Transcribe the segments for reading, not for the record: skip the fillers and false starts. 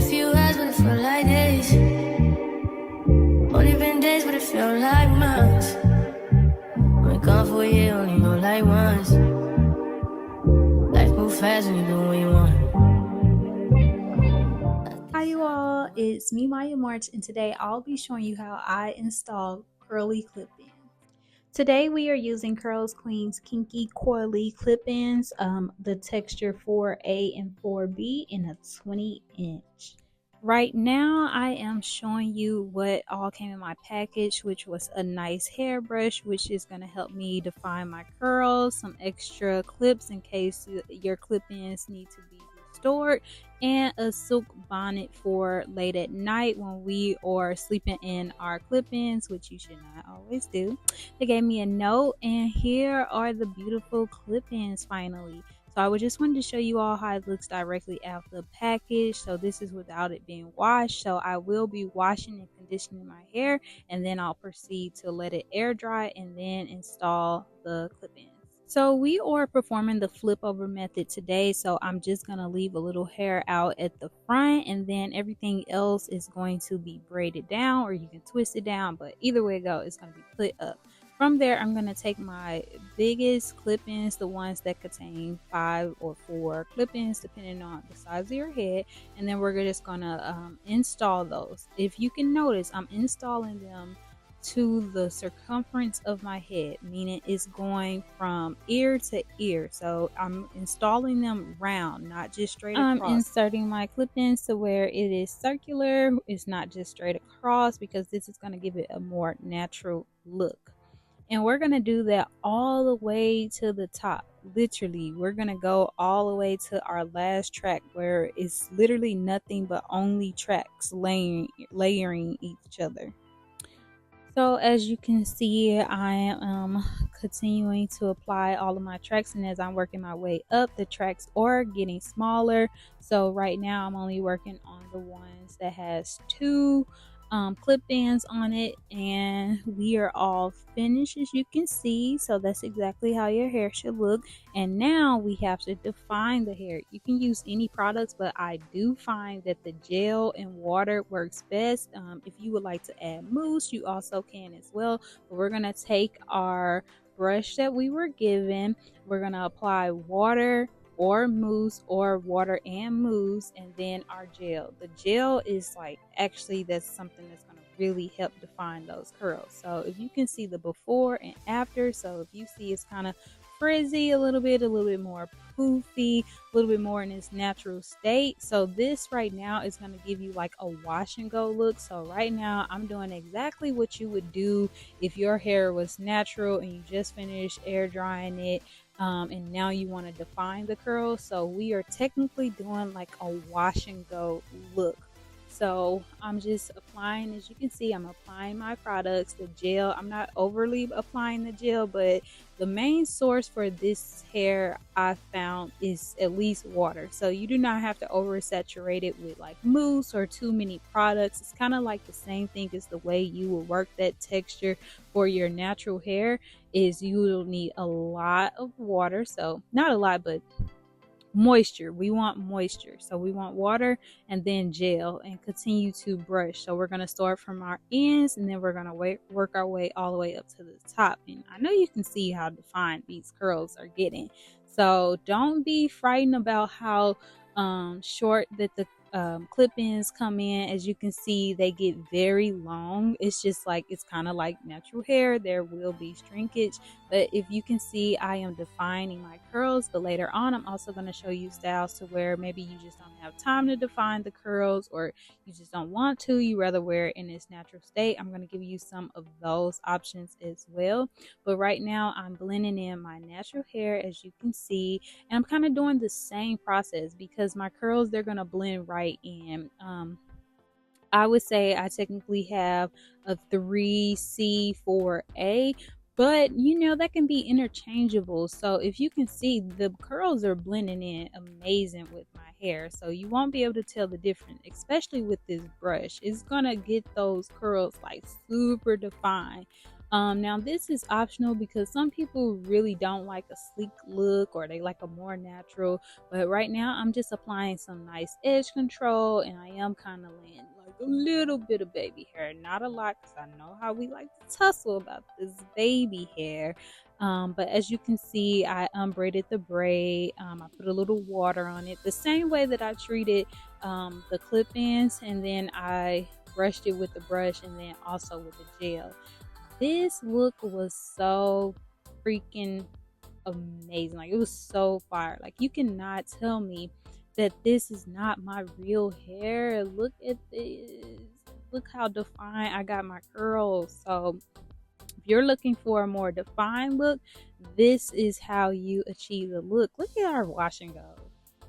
few hours, but it felt like days. Only been days, but it felt like months. Been gone for a year, only know like once. Life move fast when you do what you want. Hi you all, it's me Maya March, and today I'll be showing you how I install curly clip-ins. Today we are using CurlsQueen's Kinky Coily clip-ins, the texture 4A and 4B in a 20-inch. Right now I am showing you what all came in my package, which was a nice hairbrush, which is going to help me define my curls, some extra clips in case your clip-ins need to be restored, and a silk bonnet for late at night when we are sleeping in our clip-ins, which you should not always do. They gave me a note, and here are the beautiful clip-ins finally. So I just wanted to show you all how it looks directly out the package. So this is without it being washed. So I will be washing and conditioning my hair, and then I'll proceed to let it air dry and then install the clip-ins. So we are performing the flip over method today. So I'm just going to leave a little hair out at the front, and then everything else is going to be braided down, or you can twist it down, but either way it goes, it's going to be put up. From there, I'm going to take my biggest clip-ins, the ones that contain 5 or 4 clip-ins depending on the size of your head, and then we're just going to install those. If you can notice, I'm installing them to the circumference of my head, meaning it's going from ear to ear. So I'm installing them round, not just straight across. I'm inserting my clip-ins to where it is circular, it's not just straight across, because this is going to give it a more natural look. And we're going to do that all the way to the top. Literally, we're going to go all the way to our last track, where it's literally nothing but only tracks layering each other. So as you can see, I am continuing to apply all of my tracks, and as I'm working my way up, the tracks are getting smaller. So right now I'm only working on the ones that has 2 clip-ins on it, and we are all finished, as you can see. So that's exactly how your hair should look. And now we have to define the hair. You can use any products, but I do find that the gel and water works best. If you would like to add mousse, you also can as well, but we're gonna take our brush that we were given, we're gonna apply water or mousse, or water and mousse, and then our gel. The gel is like, actually that's something that's going to really help define those curls. So if you can see the before and after, so if you see it's kind of frizzy a little bit more poofy, a little bit more in its natural state. So this right now is going to give you like a wash and go look. So right now I'm doing exactly what you would do if your hair was natural and you just finished air drying it, and now you want to define the curls. So we are technically doing like a wash and go look. So I'm just applying, as you can see, I'm applying my products, the gel. I'm not overly applying the gel, but the main source for this hair I found is at least water. So you do not have to oversaturate it with like mousse or too many products. It's kind of like the same thing as the way you will work that texture for your natural hair, is you will need a lot of water. So not a lot, but moisture. We want moisture, so we want water and then gel, and continue to brush. So we're going to start from our ends, and then we're going to work our way all the way up to the top. And I know you can see how defined these curls are getting, so don't be frightened about how short that the clip-ins come in. As you can see, they get very long. It's just like, it's kind of like natural hair, there will be shrinkage, but if you can see, I am defining my curls. But later on, I'm also going to show you styles to where maybe you just don't have time to define the curls, or you just don't want to, you rather wear it in its natural state. I'm going to give you some of those options as well. But right now I'm blending in my natural hair, as you can see, and I'm kind of doing the same process because my curls, they're going to blend right in. I would say I technically have a 3C4A, but you know, that can be interchangeable. So if you can see, the curls are blending in amazing with my hair, so you won't be able to tell the difference, especially with this brush. It's gonna get those curls like super defined. Now this is optional because some people really don't like a sleek look or they like a more natural, but right now I'm just applying some nice edge control and I am kind of laying like a little bit of baby hair, not a lot because I know how we like to tussle about this baby hair. But as you can see, I unbraided the braid. I put a little water on it the same way that I treated the clip-ins, and then I brushed it with the brush and then also with the gel. This look was so freaking amazing. Like, it was so fire. Like, you cannot tell me that this is not my real hair. Look at this. Look how defined I got my curls. So if you're looking for a more defined look, this is how you achieve the look. Look at our wash and go.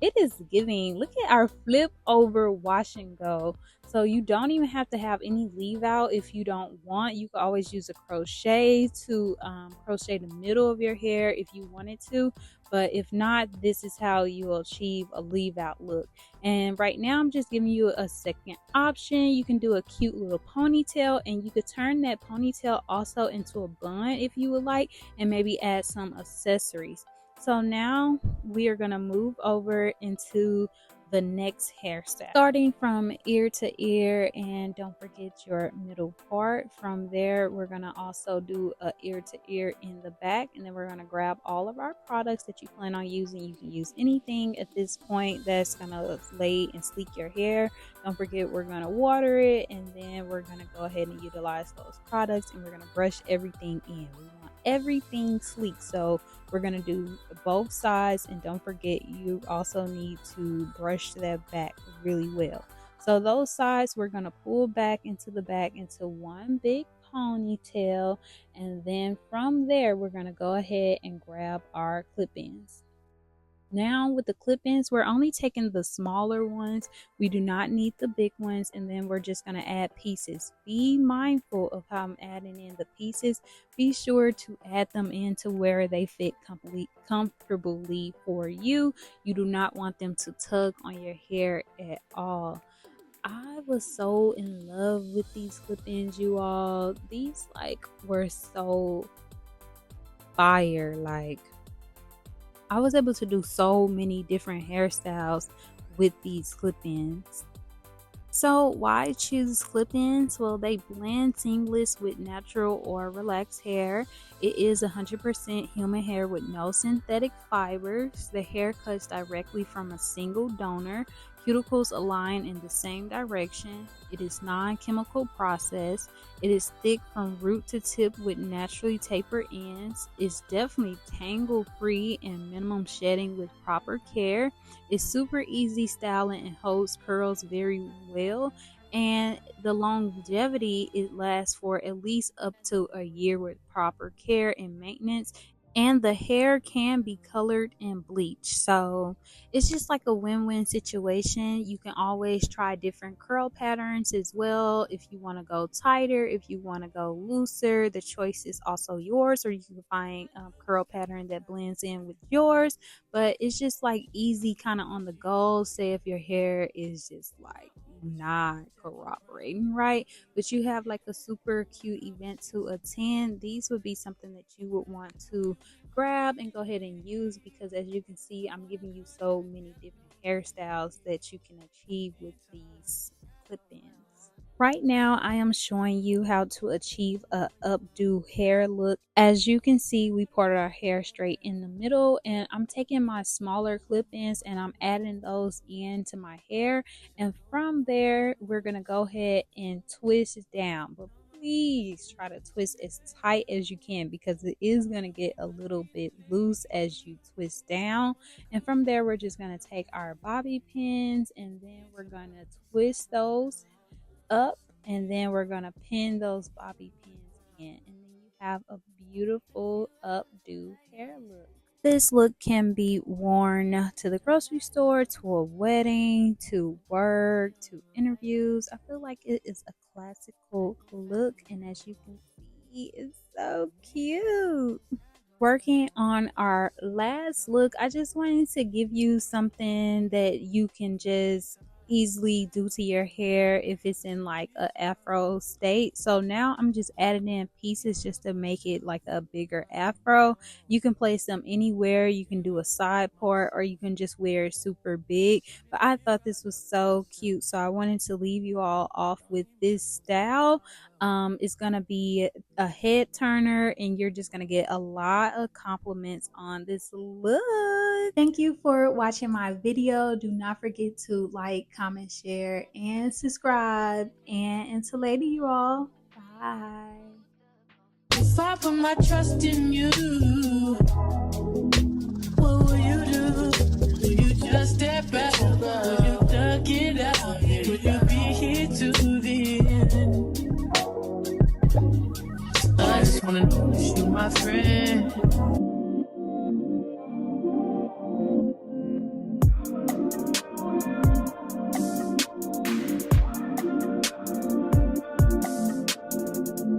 It is giving. Look at our flip over wash and go. So you don't even have to have any leave out if you don't want. You can always use a crochet to crochet the middle of your hair if you wanted to. But if not, this is how you will achieve a leave out look. And right now I'm just giving you a second option. You can do a cute little ponytail, and you could turn that ponytail also into a bun if you would like, and maybe add some accessories. So now we are going to move over into the next hairstyle, starting from ear to ear, and don't forget your middle part. From there we're going to also do a ear to ear in the back, and then we're going to grab all of our products that you plan on using. You can use anything at this point that's going to lay and sleek your hair. Don't forget, we're going to water it, and then we're going to go ahead and utilize those products, and we're going to brush everything in. We want everything sleek, so we're going to do both sides, and don't forget, you also need to brush that back really well. So those sides we're going to pull back into the back into one big ponytail, and then from there we're going to go ahead and grab our clip-ins. Now with the clip-ins, we're only taking the smaller ones. We do not need the big ones, and then we're just going to add pieces. Be mindful of how I'm adding in the pieces. Be sure to add them in to where they fit comfortably for you. You do not want them to tug on your hair at all. I was so in love with these clip-ins, you all. These like were so fire. Like, I was able to do so many different hairstyles with these clip-ins. So why choose clip-ins? Well, they blend seamless with natural or relaxed hair. It is 100% human hair with no synthetic fibers. The hair cuts directly from a single donor. Cuticles align in the same direction. It is non-chemical process. It is thick from root to tip with naturally tapered ends. It's definitely tangle free and minimum shedding with proper care. It's super easy styling and holds curls very well. And the longevity, it lasts for at least up to a year with proper care and maintenance. And the hair can be colored and bleached. So it's just like a win-win situation. You can always try different curl patterns as well. If you want to go tighter, if you want to go looser, the choice is also yours, or you can find a curl pattern that blends in with yours. But it's just like easy kind of on the go. Say if your hair is just like not cooperating right, but you have like a super cute event to attend, these would be something that you would want to grab and go ahead and use, because as you can see, I'm giving you so many different hairstyles that you can achieve with these clip-ins. Right now, I am showing you how to achieve a updo hair look. As you can see, we parted our hair straight in the middle, and I'm taking my smaller clip-ins and I'm adding those into my hair. And from there, we're gonna go ahead and twist down. But please try to twist as tight as you can, because it is gonna get a little bit loose as you twist down. And from there, we're just gonna take our bobby pins and then we're gonna twist those up, and then we're gonna pin those bobby pins in, and then you have a beautiful updo hair look. This look can be worn to the grocery store, to a wedding, to work, to interviews. I feel like it is a classical look, and as you can see, it's so cute. Working on our last look, I just wanted to give you something that you can just easily do to your hair if it's in like a afro state. So now I'm just adding in pieces just to make it like a bigger afro. You can place them anywhere. You can do a side part, or you can just wear it super big. But I thought this was so cute, so I wanted to leave you all off with this style. It's gonna be a head turner, and you're just gonna get a lot of compliments on this look. Thank you for watching my video. Do not forget to like, comment, share, and subscribe. And until later, you all, bye. If I put my trust in you, what will you do? Will you just step back? Will you duck it out? Will you be here to the end? I just wanna know if you're my friend.